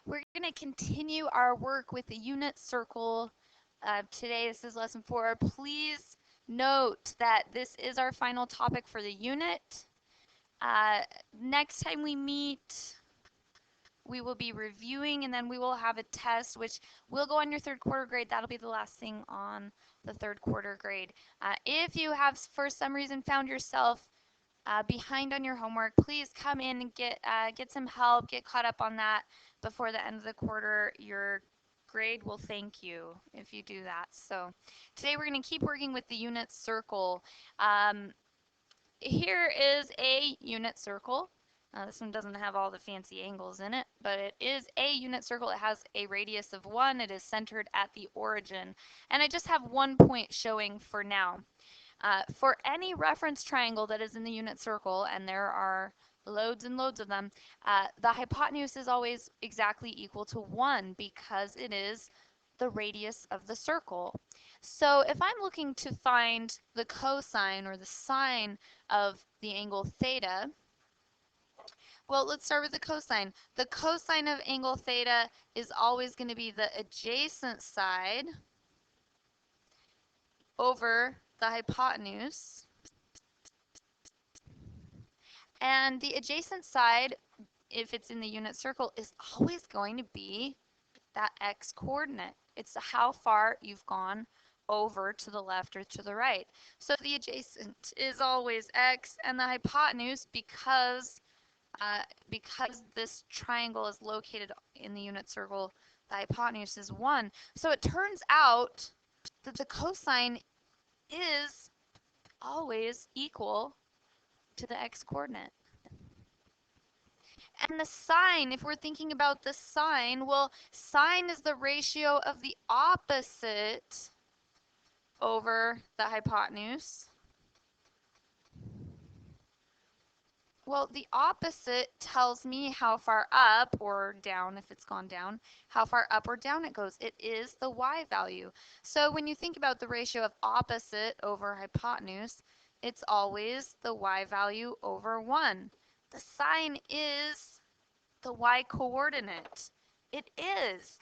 We're going to continue our work with the unit circle. Today, this is lesson 4. Please note that this is our final topic for the unit. Uh, Next time we meet, we will be reviewing and then we will have a test which will go on your third quarter grade. That'll be the last thing on the third quarter grade. If you have for some reason found yourself behind on your homework, please come in and get some help, get caught up on that before the end of the quarter. Your grade will thank you if you do that. So today we're going to keep working with the unit circle. Here is a unit circle. This one doesn't have all the fancy angles in it, but it is a unit circle. It has a radius of 1. It is centered at the origin. And I just have 1 point showing for now. For any reference triangle that is in the unit circle, and there are loads and loads of them, the hypotenuse is always exactly equal to 1 because it is the radius of the circle. So if I'm looking to find the cosine or the sine of the angle theta, well, let's start with the cosine. The cosine of angle theta is always going to be the adjacent side over the hypotenuse. And the adjacent side, if it's in the unit circle, is always going to be that x coordinate. It's how far you've gone over to the left or to the right. So the adjacent is always x, and the hypotenuse, because this triangle is located in the unit circle, the hypotenuse is 1. So it turns out that the cosine is always equal to the x coordinate. And the sine, if we're thinking about the sine, well, sine is the ratio of the opposite over the hypotenuse. Well, the opposite tells me how far up or down, if it's gone down, how far up or down it goes. It is the y value. So when you think about the ratio of opposite over hypotenuse, it's always the y value over 1. The sine is the y coordinate. It is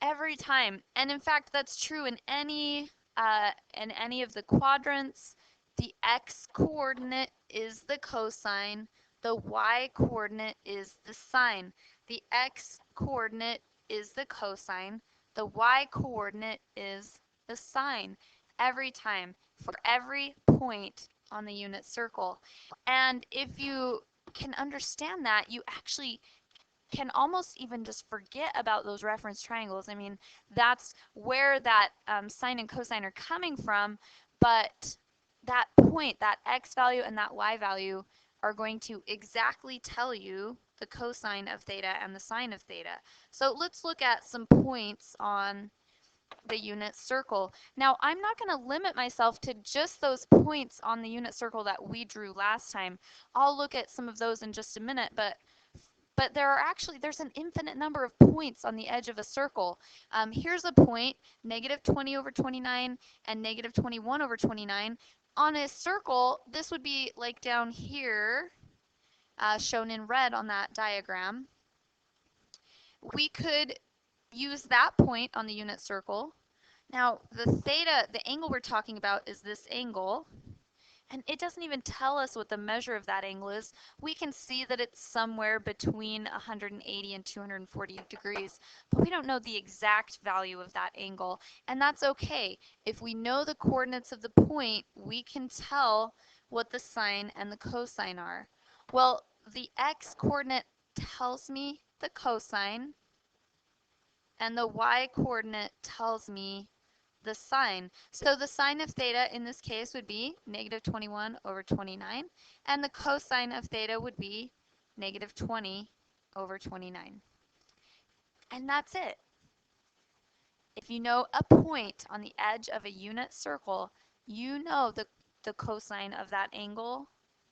every time. And in fact, that's true in any of the quadrants. The x coordinate is the cosine. The y coordinate is the sine. The x coordinate is the cosine. The y coordinate is the sine. Every time, for every point on the unit circle. And if you can understand that, you actually can almost even just forget about those reference triangles. I mean, that's where that sine and cosine are coming from, but that point, that x value and that y value, are going to exactly tell you the cosine of theta and the sine of theta. So let's look at some points on the unit circle. Now, I'm not going to limit myself to just those points on the unit circle that we drew last time. I'll look at some of those in just a minute, but there's an infinite number of points on the edge of a circle. Here's a point, negative 20 over 29 and negative 21 over 29. On a circle, this would be like down here, shown in red on that diagram. We could use that point on the unit circle. Now, the theta, the angle we're talking about, is this angle. And it doesn't even tell us what the measure of that angle is. We can see that it's somewhere between 180 and 240 degrees, but we don't know the exact value of that angle. And that's okay. If we know the coordinates of the point, we can tell what the sine and the cosine are. Well, the x coordinate tells me the cosine, and the y coordinate tells me the sine. So the sine of theta in this case would be negative 21 over 29, and the cosine of theta would be negative 20 over 29. And that's it. If you know a point on the edge of a unit circle, you know the cosine of that angle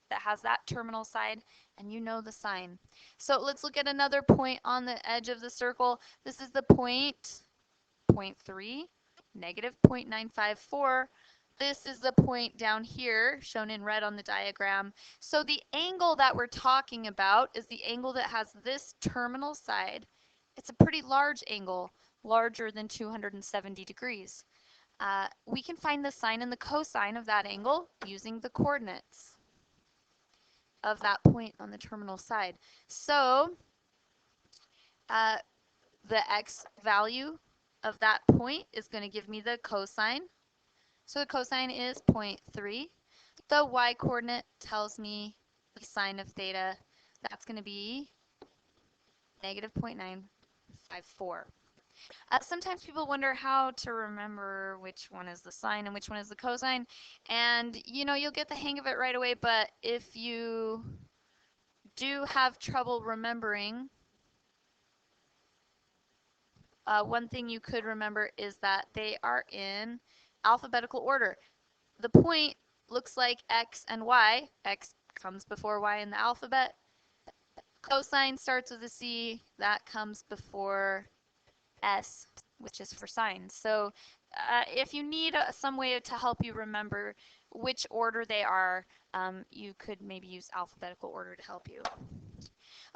that has that terminal side, and you know the sine. So let's look at another point on the edge of the circle. This is the point 0.3, negative 0.954. This is the point down here, shown in red on the diagram. So the angle that we're talking about is the angle that has this terminal side. It's a pretty large angle, larger than 270 degrees. We can find the sine and the cosine of that angle using the coordinates of that point on the terminal side. So uh, the x value of that point is going to give me the cosine. So the cosine is 0.3. The y coordinate tells me the sine of theta. That's going to be negative 0.954. Sometimes people wonder how to remember which one is the sine and which one is the cosine. And you'll get the hang of it right away, but if you do have trouble remembering, one thing you could remember is that they are in alphabetical order. The point looks like x and y. X comes before y in the alphabet. Cosine starts with a C. That comes before S, which is for sine. So if you need some way to help you remember which order they are, you could maybe use alphabetical order to help you.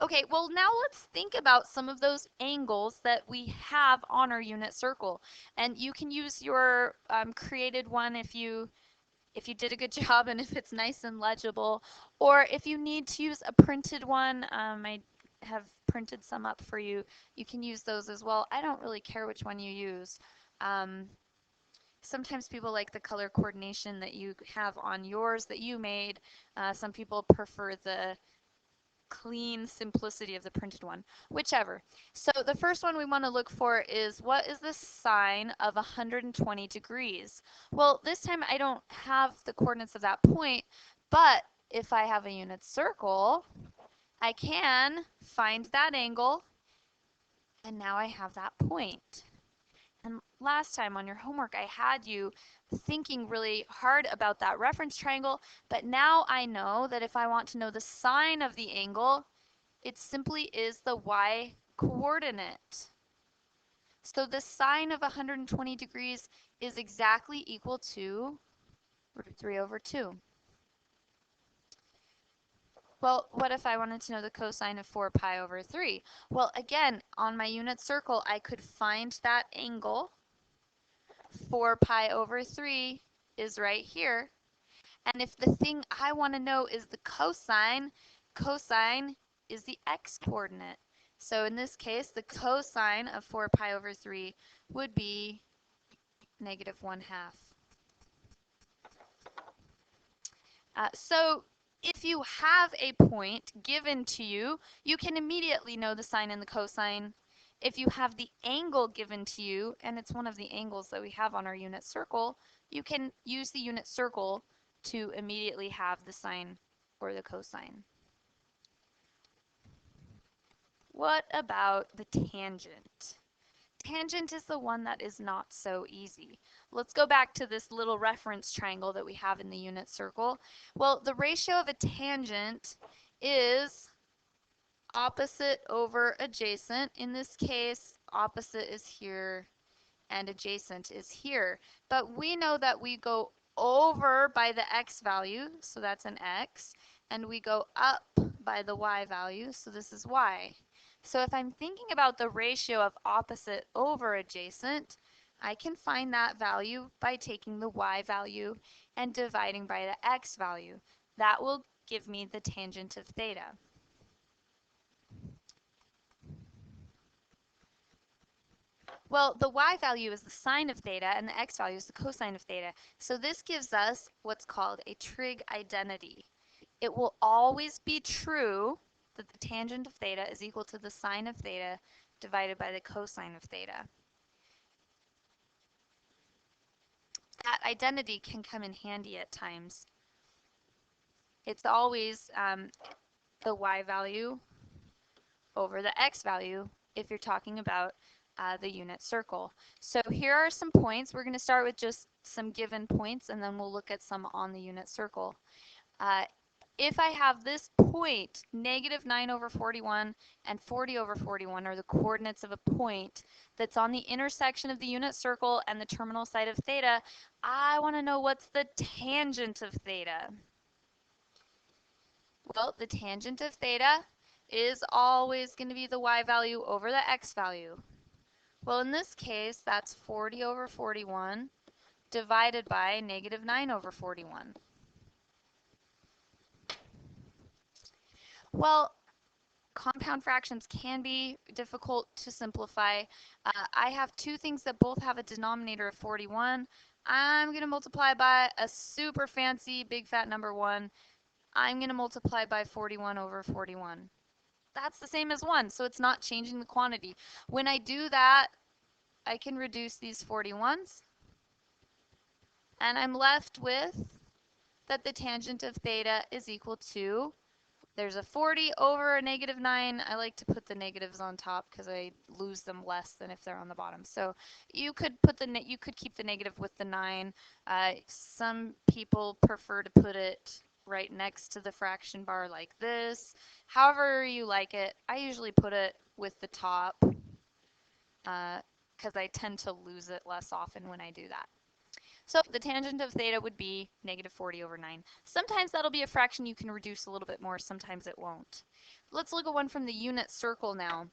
Okay, well now let's think about some of those angles that we have on our unit circle. And you can use your created one if you did a good job and if it's nice and legible, or if you need to use a printed one, I have printed some up for you. You can use those as well. I don't really care which one you use. Sometimes people like the color coordination that you have on yours that you made. Some people prefer the clean simplicity of the printed one, whichever. So the first one we want to look for is, what is the sine of 120 degrees? Well, this time I don't have the coordinates of that point, but if I have a unit circle, I can find that angle, and now I have that point. And last time on your homework, I had you thinking really hard about that reference triangle, but now I know that if I want to know the sine of the angle, it simply is the y coordinate. So the sine of 120 degrees is exactly equal to root 3 over 2. Well, what if I wanted to know the cosine of 4 pi over 3? Well, again, on my unit circle, I could find that angle. 4 pi over 3 is right here. And if the thing I want to know is the cosine, cosine is the x-coordinate. So in this case, the cosine of 4 pi over 3 would be negative 1/2. So if you have a point given to you, you can immediately know the sine and the cosine. If you have the angle given to you, and it's one of the angles that we have on our unit circle, you can use the unit circle to immediately have the sine or the cosine. What about the tangent? Tangent is the one that is not so easy. Let's go back to this little reference triangle that we have in the unit circle. Well, the ratio of a tangent is opposite over adjacent. In this case, opposite is here and adjacent is here. But we know that we go over by the x value, so that's an x, and we go up by the y value, so this is y. So if I'm thinking about the ratio of opposite over adjacent, I can find that value by taking the y value and dividing by the x value. That will give me the tangent of theta. Well, the y value is the sine of theta and the x value is the cosine of theta. So this gives us what's called a trig identity. It will always be true that the tangent of theta is equal to the sine of theta divided by the cosine of theta. That identity can come in handy at times. It's always the y value over the x value if you're talking about the unit circle. So here are some points. We're going to start with just some given points, and then we'll look at some on the unit circle. if I have this point, negative 9 over 41 and 40 over 41 are the coordinates of a point that's on the intersection of the unit circle and the terminal side of theta, I want to know what's the tangent of theta. Well, the tangent of theta is always going to be the y value over the x value. Well, in this case, that's 40 over 41 divided by negative 9 over 41. Well, compound fractions can be difficult to simplify. I have two things that both have a denominator of 41. I'm going to multiply by a super fancy big fat number 1. I'm going to multiply by 41 over 41. That's the same as 1, so it's not changing the quantity. When I do that, I can reduce these 41s, and I'm left with that the tangent of theta is equal to, there's a 40 over a negative 9. I like to put the negatives on top because I lose them less than if they're on the bottom. So you could put you could keep the negative with the 9. Some people prefer to put it right next to the fraction bar like this. However you like it. I usually put it with the top because I tend to lose it less often when I do that. So the tangent of theta would be negative 40 over 9. Sometimes that'll be a fraction you can reduce a little bit more, sometimes it won't. Let's look at one from the unit circle now.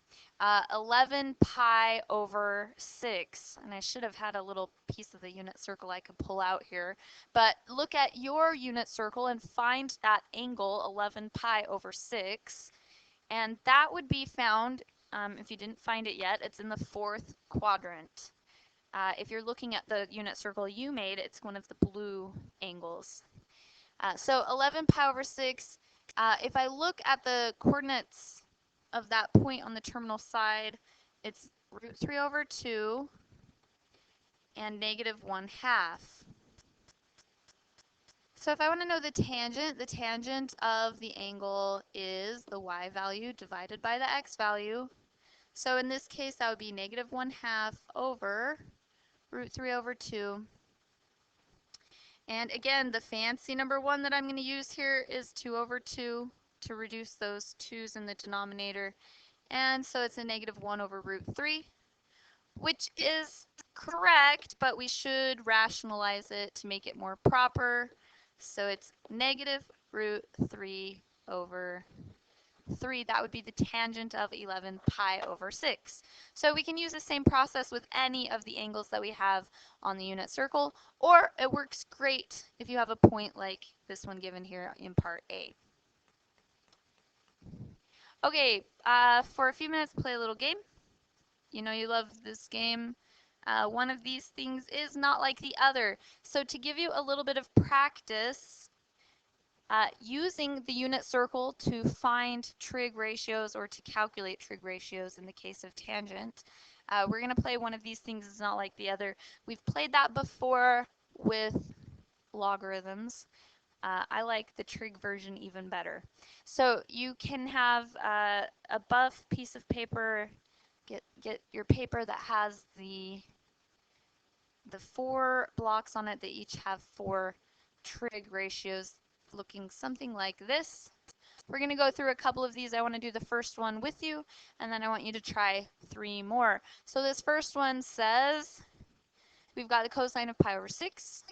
11 pi over 6, and I should have had a little piece of the unit circle I could pull out here, but look at your unit circle and find that angle 11 pi over 6, and that would be found, if you didn't find it yet, it's in the fourth quadrant. If you're looking at the unit circle you made, it's one of the blue angles. So 11 pi over 6, if I look at the coordinates of that point on the terminal side, it's root 3 over 2 and negative 1/2. So if I want to know the tangent of the angle is the y value divided by the x value. So in this case, that would be negative 1/2 over root 3 over 2. And again, the fancy number 1 that I'm going to use here is 2 over 2 to reduce those 2's in the denominator. And so it's a negative 1 over root 3, which is correct, but we should rationalize it to make it more proper. So it's negative root 3 over 3. That would be the tangent of 11 pi over 6. So we can use the same process with any of the angles that we have on the unit circle, or it works great if you have a point like this one given here in part A. Okay, for a few minutes, play a little game. You know you love this game. One of these things is not like the other. So to give you a little bit of practice, using the unit circle to find trig ratios or to calculate trig ratios in the case of tangent, we're going to play one of these things is not like the other. We've played that before with logarithms. I like the trig version even better. So you can have a buff piece of paper, get your paper that has the 4 blocks on it that each have 4 trig ratios looking something like this. We're going to go through a couple of these. I want to do the first one with you, and then I want you to try 3 more. So this first one says we've got the cosine of pi over 6,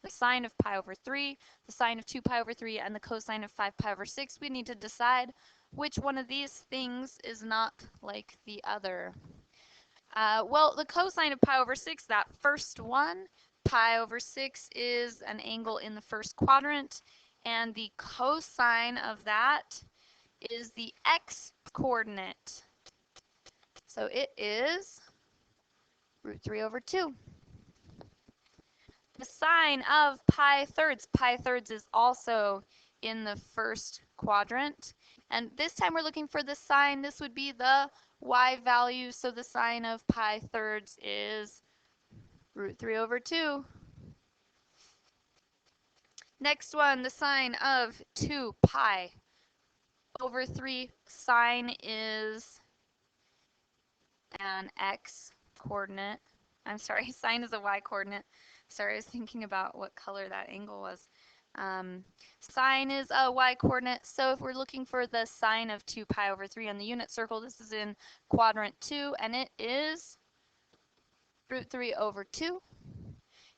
the sine of pi over 3, the sine of 2 pi over 3, and the cosine of 5 pi over 6. We need to decide which one of these things is not like the other. Well, the cosine of pi over 6, that first one, pi over 6 is an angle in the first quadrant, and the cosine of that is the x coordinate. So it is root 3 over 2. The sine of pi thirds is also in the first quadrant. And this time we're looking for the sine. This would be the y value. So the sine of pi thirds is root 3 over 2. Next one, the sine of 2 pi over 3. Sine is an x coordinate. I'm sorry, sine is a y coordinate. Sorry, I was thinking about what color that angle was. Sine is a y-coordinate, so if we're looking for the sine of 2 pi over 3 on the unit circle, this is in quadrant 2, and it is root 3 over 2.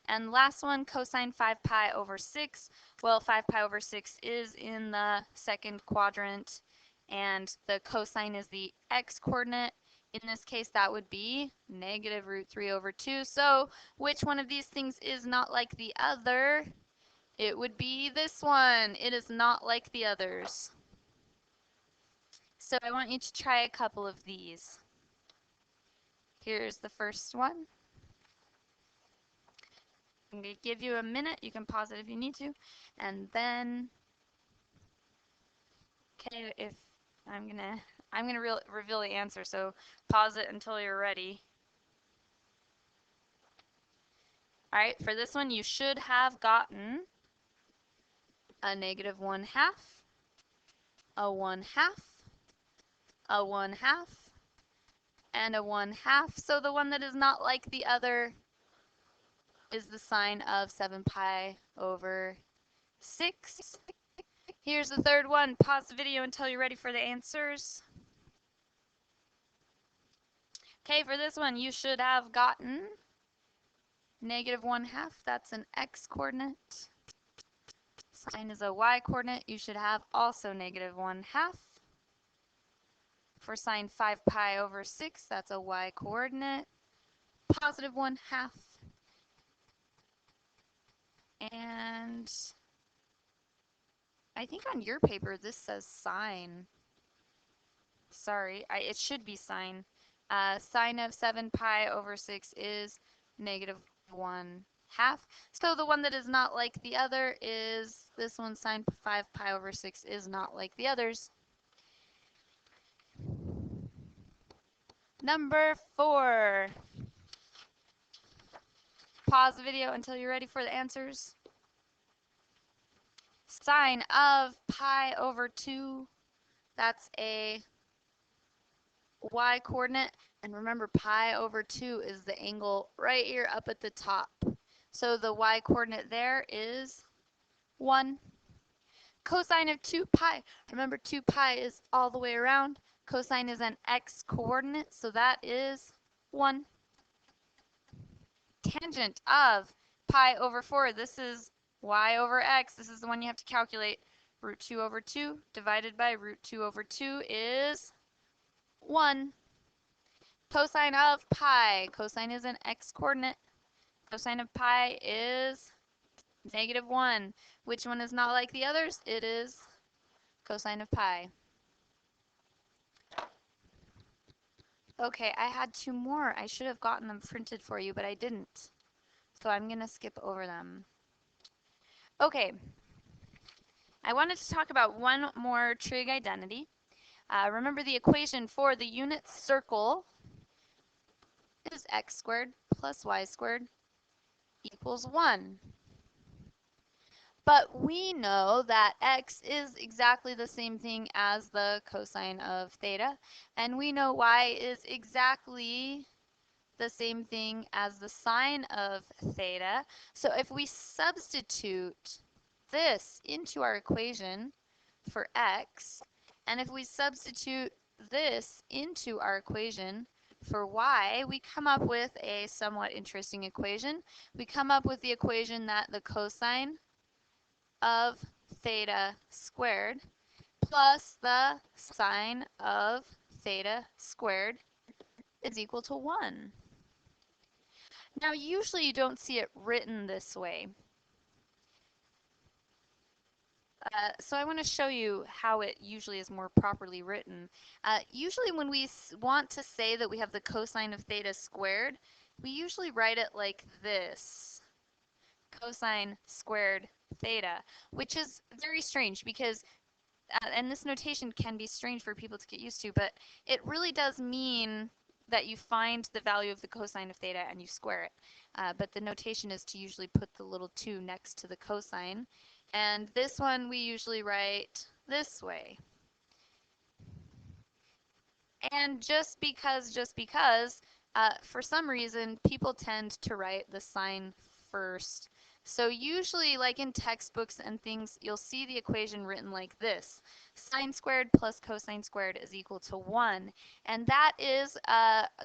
And last one, cosine 5 pi over 6. Well, 5 pi over 6 is in the second quadrant, and the cosine is the x-coordinate. In this case, that would be negative root 3 over 2. So which one of these things is not like the other? It would be this one. It is not like the others. So I want you to try a couple of these. Here's the first one. I'm going to give you a minute. You can pause it if you need to. And then, okay, if I'm gonna reveal the answer, so pause it until you're ready. All right, for this one, you should have gotten a negative 1/2, a 1/2, a 1/2, and a 1/2. So the one that is not like the other is the sine of 7 pi over 6. Here's the third one. Pause the video until you're ready for the answers. Okay, for this one, you should have gotten negative 1/2. That's an x-coordinate. Sine is a y-coordinate. You should have also negative 1/2. For sine 5 pi over 6, that's a y-coordinate. Positive 1/2. And I think on your paper this says sine. Sorry, it should be sine. Sine of 7 pi over 6 is negative 1/2. So the one that is not like the other is this one. Sine 5 pi over 6 is not like the others. Number 4. Pause the video until you're ready for the answers. Sine of pi over 2, that's a y-coordinate. And remember, pi over 2 is the angle right here up at the top. So the y-coordinate there is 1. Cosine of 2 pi. Remember, 2 pi is all the way around. Cosine is an x-coordinate, so that is 1. Tangent of pi over 4. This is y over x. This is the one you have to calculate. Root 2 over 2 divided by root 2 over 2 is 1. Cosine of pi. Cosine is an x-coordinate. Cosine of pi is negative 1. Which one is not like the others? It is cosine of pi. Okay, I had 2 more. I should have gotten them printed for you, but I didn't. So I'm going to skip over them. Okay, I wanted to talk about one more trig identity. Remember, the equation for the unit circle is x squared plus y squared equals 1. But we know that x is exactly the same thing as the cosine of theta, and we know y is exactly the same thing as the sine of theta. So if we substitute this into our equation for x, and if we substitute this into our equation for y, we come up with a somewhat interesting equation. We come up with the equation that the cosine of theta squared plus the sine of theta squared is equal to 1. Now, usually you don't see it written this way. So I want to show you how it usually is more properly written. Usually when we want to say that we have the cosine of theta squared, we usually write it like this. Cosine squared theta, which is very strange because, and this notation can be strange for people to get used to, but it really does mean that you find the value of the cosine of theta and you square it. But the notation is to usually put the little 2 next to the cosine. And this one we usually write this way. And just because, for some reason, people tend to write the sine first. So usually, like in textbooks and things, you'll see the equation written like this. Sine squared plus cosine squared is equal to 1. And that is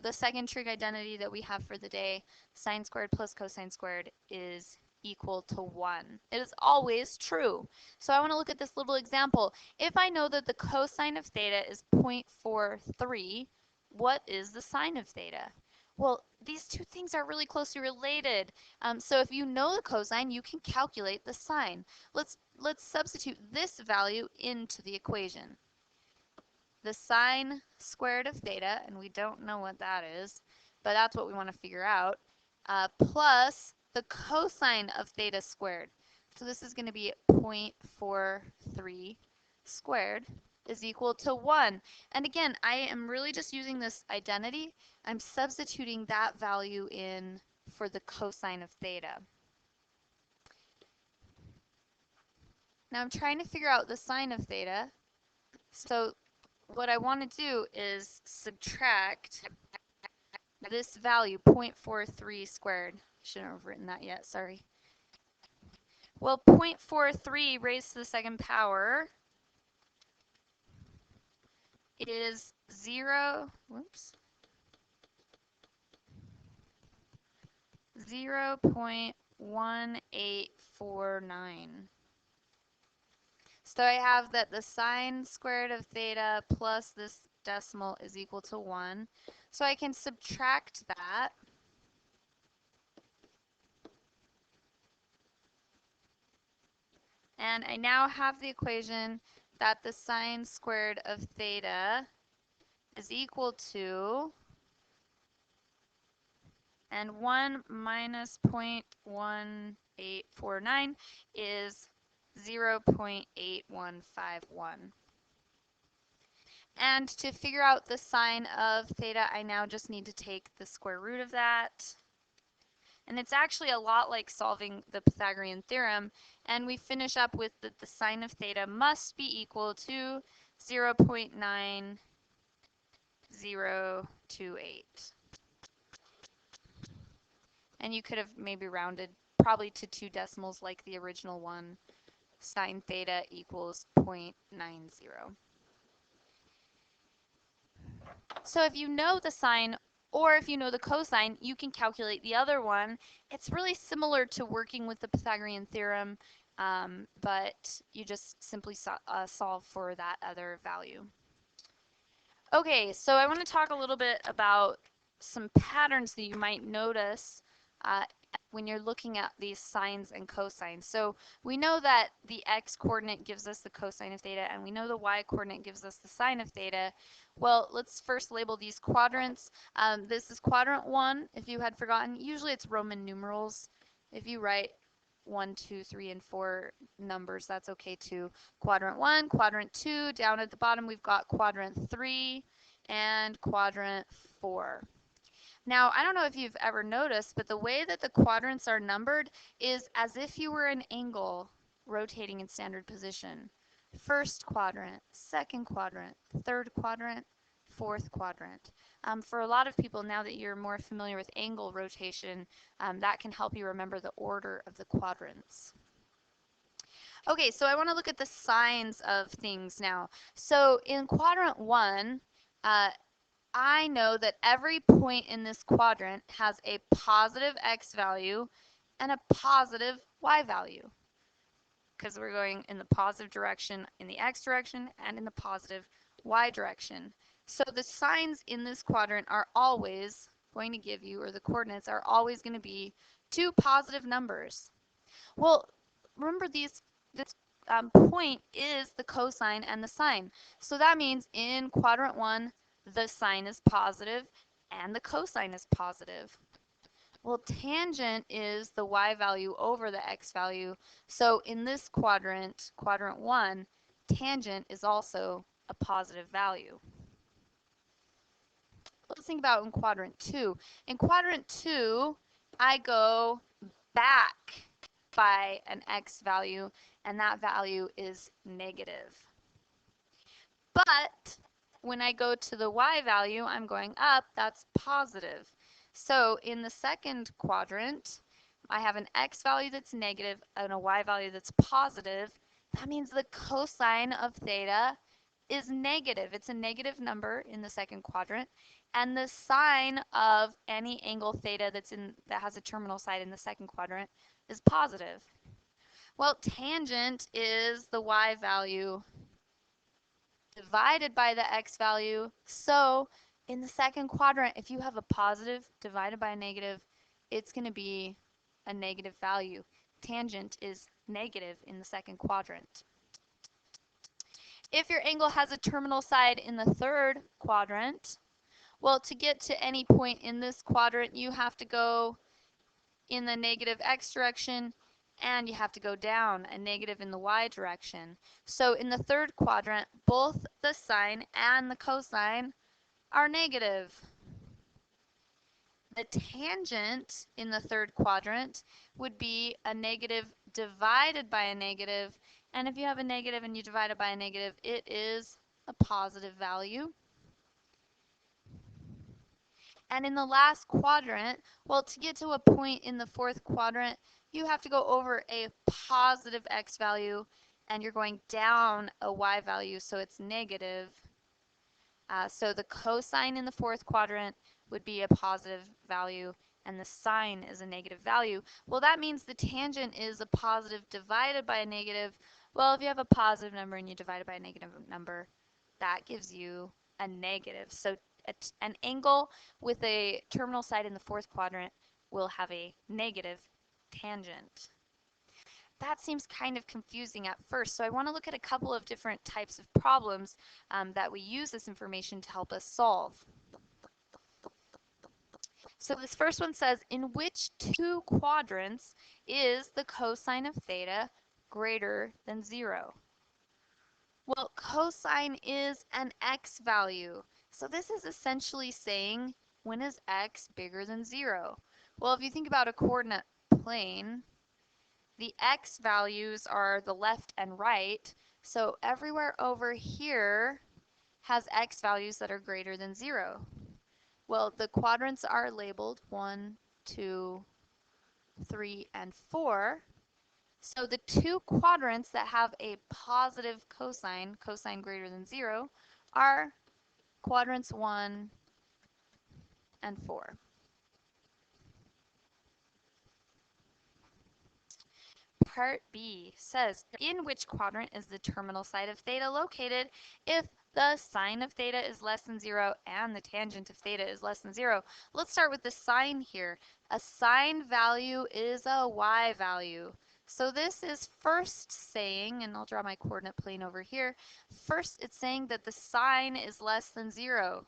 the second trig identity that we have for the day. Sine squared plus cosine squared is equal to 1. It is always true. So I want to look at this little example. If I know that the cosine of theta is 0.43, what is the sine of theta? Well, these two things are really closely related. So if you know the cosine, you can calculate the sine. Let's substitute this value into the equation. The sine squared of theta, and we don't know what that is, but that's what we want to figure out, plus the cosine of theta squared. So this is going to be 0.43 squared is equal to 1. And again, I am really just using this identity. I'm substituting that value in for the cosine of theta. Now I'm trying to figure out the sine of theta. So what I want to do is subtract this value, 0.43 squared. Shouldn't have written that yet, sorry. Well, 0.43 raised to the second power is 0.1849. So I have that the sine squared of theta plus this decimal is equal to 1. So I can subtract that. And I now have the equation that the sine squared of theta is equal to, and 1 minus 0.1849 is 0.8151. And to figure out the sine of theta, I now just need to take the square root of that. And it's actually a lot like solving the Pythagorean theorem. And we finish up with that the sine of theta must be equal to 0.9028. And you could have maybe rounded probably to 2 decimals like the original one. Sine theta equals 0.90. So if you know the sine or if you know the cosine, you can calculate the other one. It's really similar to working with the Pythagorean theorem, but you just simply solve for that other value. Okay, so I want to talk a little bit about some patterns that you might notice when you're looking at these sines and cosines. So we know that the x-coordinate gives us the cosine of theta, and we know the y-coordinate gives us the sine of theta. Well, let's first label these quadrants. This is quadrant 1, if you had forgotten. Usually it's Roman numerals. If you write 1, 2, 3, and 4 numbers, that's okay too. Quadrant 1, quadrant 2, down at the bottom we've got quadrant 3 and quadrant 4. Now, I don't know if you've ever noticed, but the way that the quadrants are numbered is as if you were an angle rotating in standard position. First quadrant, second quadrant, third quadrant, fourth quadrant. For a lot of people, now that you're more familiar with angle rotation, that can help you remember the order of the quadrants. Okay, so I want to look at the signs of things now. So in quadrant 1, I know that every point in this quadrant has a positive x value and a positive y value, because we're going in the positive direction in the x direction and in the positive y direction. So the signs in this quadrant are always going to give you, or the coordinates are always going to be 2 positive numbers. Well, remember this point is the cosine and the sine. So that means in quadrant 1, the sine is positive and the cosine is positive. Well, tangent is the y value over the x value. So in this quadrant, quadrant 1, tangent is also a positive value. Let's think about in quadrant 2. In quadrant 2, I go back by an x value, and that value is negative. But when I go to the y value, I'm going up, that's positive. So in the second quadrant, I have an x value that's negative and a y value that's positive. That means the cosine of theta is negative. It's a negative number in the second quadrant. And the sine of any angle theta that has a terminal side in the second quadrant is positive. Well, tangent is the y value divided by the x value. So in the second quadrant, if you have a positive divided by a negative, it's going to be a negative value. Tangent is negative in the second quadrant. If your angle has a terminal side in the third quadrant, well, to get to any point in this quadrant, you have to go in the negative x direction, and you have to go down a negative in the y direction. So in the third quadrant, both the sine and the cosine are negative. The tangent in the third quadrant would be a negative divided by a negative, and if you have a negative and you divide it by a negative, it is a positive value. And in the last quadrant, well, to get to a point in the fourth quadrant, you have to go over a positive x value, and you're going down a y value, so it's negative. So the cosine in the fourth quadrant would be a positive value, and the sine is a negative value. Well, that means the tangent is a positive divided by a negative. Well, if you have a positive number and you divide it by a negative number, that gives you a negative. So an angle with a terminal side in the fourth quadrant will have a negative tangent. That seems kind of confusing at first, so I want to look at a couple of different types of problems that we use this information to help us solve. So this first one says, in which two quadrants is the cosine of theta greater than 0? Well, cosine is an x value. So this is essentially saying, when is x bigger than 0? Well, if you think about a coordinate plane, the x values are the left and right. So everywhere over here has x values that are greater than 0. Well, the quadrants are labeled 1, 2, 3, and 4. So the two quadrants that have a positive cosine, cosine greater than 0, are quadrants 1 and 4. Part B says, in which quadrant is the terminal side of theta located if the sine of theta is less than 0 and the tangent of theta is less than 0? Let's start with the sine here. A sine value is a y value. So this is first saying, and I'll draw my coordinate plane over here, first it's saying that the sine is less than 0.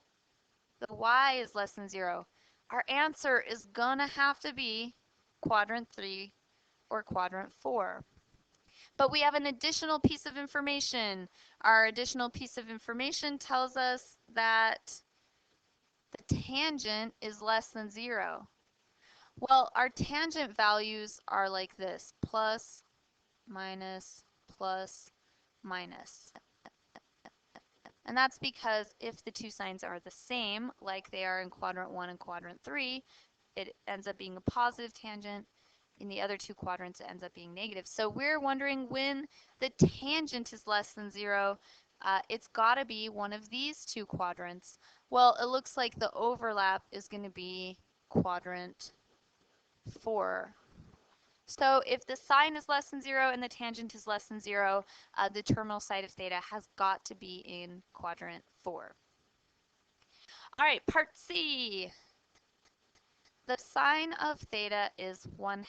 The y is less than 0. Our answer is going to have to be quadrant 3 or quadrant 4. But we have an additional piece of information. Our additional piece of information tells us that the tangent is less than 0. Well, our tangent values are like this, plus, minus, plus, minus. And that's because if the two signs are the same, like they are in quadrant 1 and quadrant 3, it ends up being a positive tangent. In the other two quadrants, it ends up being negative. So we're wondering when the tangent is less than 0, it's got to be one of these two quadrants. Well, it looks like the overlap is going to be quadrant 4. So if the sine is less than 0 and the tangent is less than 0, the terminal side of theta has got to be in quadrant 4. All right, part C. The sine of theta is 1/2.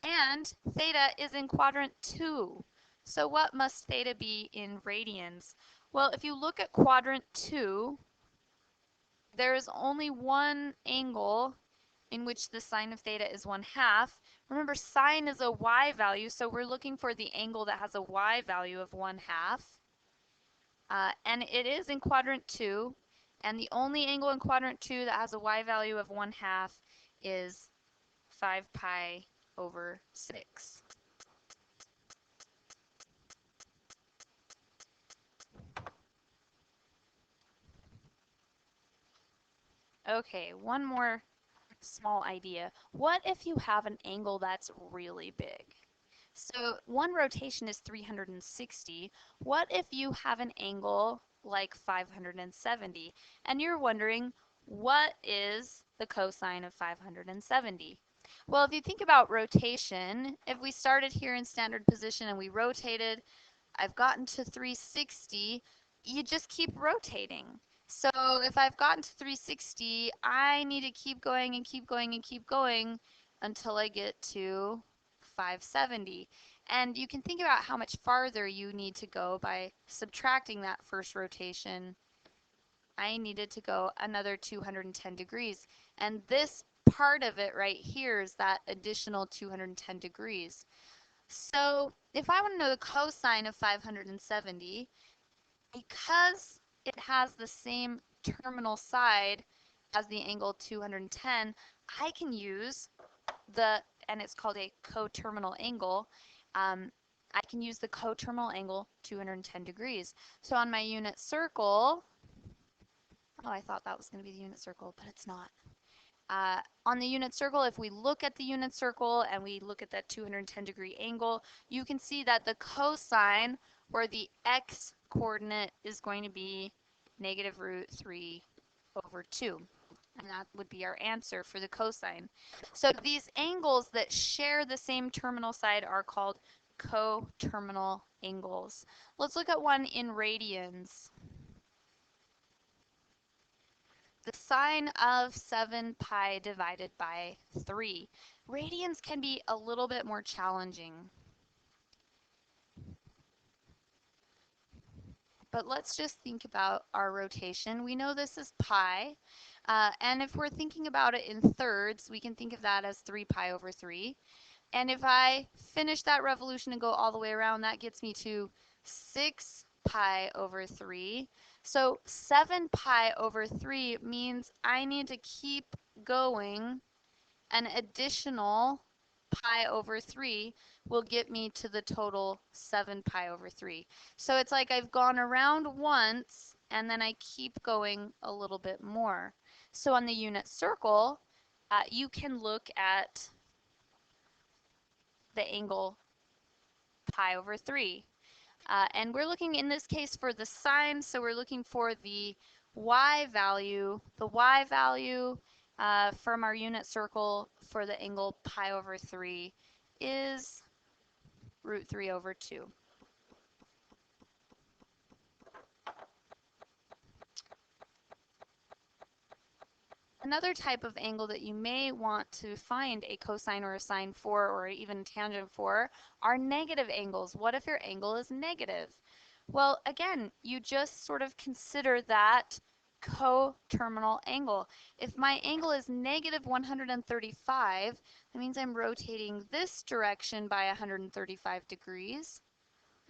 And theta is in quadrant 2. So what must theta be in radians? Well, if you look at quadrant 2, there is only one angle in which the sine of theta is 1/2. Remember, sine is a y value, so we're looking for the angle that has a y value of 1/2. And it is in quadrant 2. And the only angle in quadrant 2 that has a y value of 1/2 is 5 pi over 6. Okay, one more small idea. What if you have an angle that's really big? So one rotation is 360. What if you have an angle like 570? And you're wondering, what is the cosine of 570? Well, if you think about rotation, if we started here in standard position and we rotated, I've gotten to 360, you just keep rotating. So if I've gotten to 360, I need to keep going and keep going and keep going until I get to 570. And you can think about how much farther you need to go by subtracting that first rotation. I needed to go another 210 degrees. And this part of it right here is that additional 210 degrees. So if I want to know the cosine of 570, because it has the same terminal side as the angle 210, I can use and it's called a coterminal angle, I can use the coterminal angle 210 degrees. So on my unit circle, oh, I thought that was going to be the unit circle, but it's not. On the unit circle, if we look at the unit circle and we look at that 210 degree angle, you can see that the cosine, or the x coordinate, is going to be negative root 3 over 2. And that would be our answer for the cosine. So these angles that share the same terminal side are called coterminal angles. Let's look at one in radians. The sine of 7 pi divided by 3. Radians can be a little bit more challenging. But let's just think about our rotation. We know this is pi, and if we're thinking about it in thirds, we can think of that as 3 pi over 3. And if I finish that revolution and go all the way around, that gets me to 6 pi over 3. So 7 pi over 3 means I need to keep going. An additional pi over 3 will get me to the total 7 pi over 3. So it's like I've gone around once and then I keep going a little bit more. So on the unit circle, you can look at the angle pi over 3. And we're looking in this case for the sine, so we're looking for the y value. The y value from our unit circle for the angle pi over 3 is root 3 over 2. Another type of angle that you may want to find a cosine or a sine for, or even tangent for, are negative angles. What if your angle is negative? Well, again, you just sort of consider that coterminal angle. If my angle is negative 135, that means I'm rotating this direction by 135 degrees.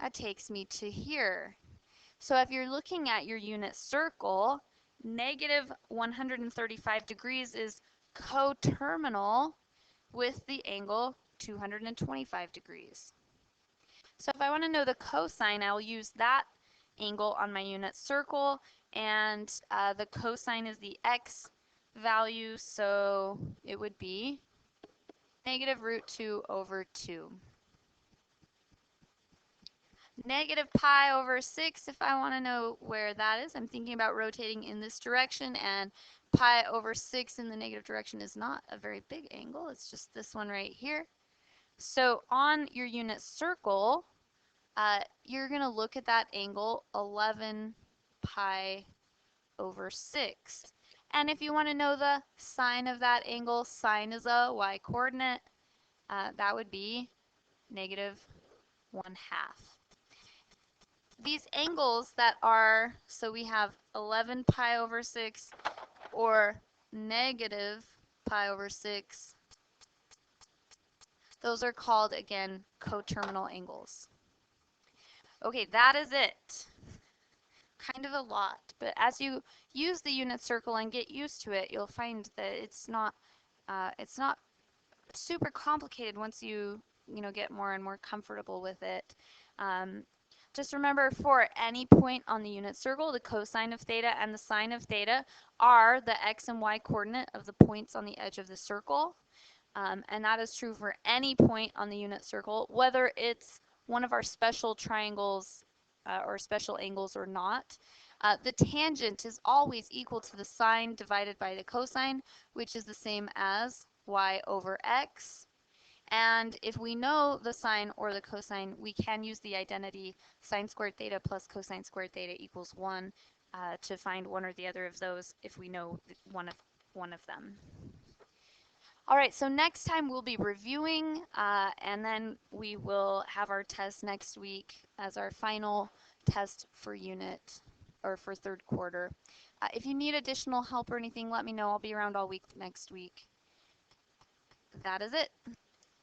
That takes me to here. So if you're looking at your unit circle, negative 135 degrees is coterminal with the angle 225 degrees. So if I want to know the cosine, I'll use that angle on my unit circle, and the cosine is the x value, so it would be negative root 2 over 2. Negative pi over 6, if I want to know where that is, I'm thinking about rotating in this direction, and pi over 6 in the negative direction is not a very big angle. It's just this one right here. So on your unit circle, you're going to look at that angle 11 pi over 6. And if you want to know the sine of that angle, sine is a y coordinate, that would be negative 1/2. These angles that are, so we have 11 pi over 6 or negative pi over 6, those are called, again, coterminal angles. Okay, that is it. Kind of a lot, but as you use the unit circle and get used to it, you'll find that it's not super complicated once you get more and more comfortable with it. Just remember, for any point on the unit circle, the cosine of theta and the sine of theta are the x and y coordinate of the points on the edge of the circle. And that is true for any point on the unit circle, whether it's one of our special triangles or special angles or not. The tangent is always equal to the sine divided by the cosine, which is the same as y over x. And if we know the sine or the cosine, we can use the identity sine squared theta plus cosine squared theta equals 1 to find one or the other of those if we know one of them. All right, so next time we'll be reviewing, and then we will have our test next week as our final test for unit or for third quarter. If you need additional help or anything, let me know. I'll be around all week next week. That is it.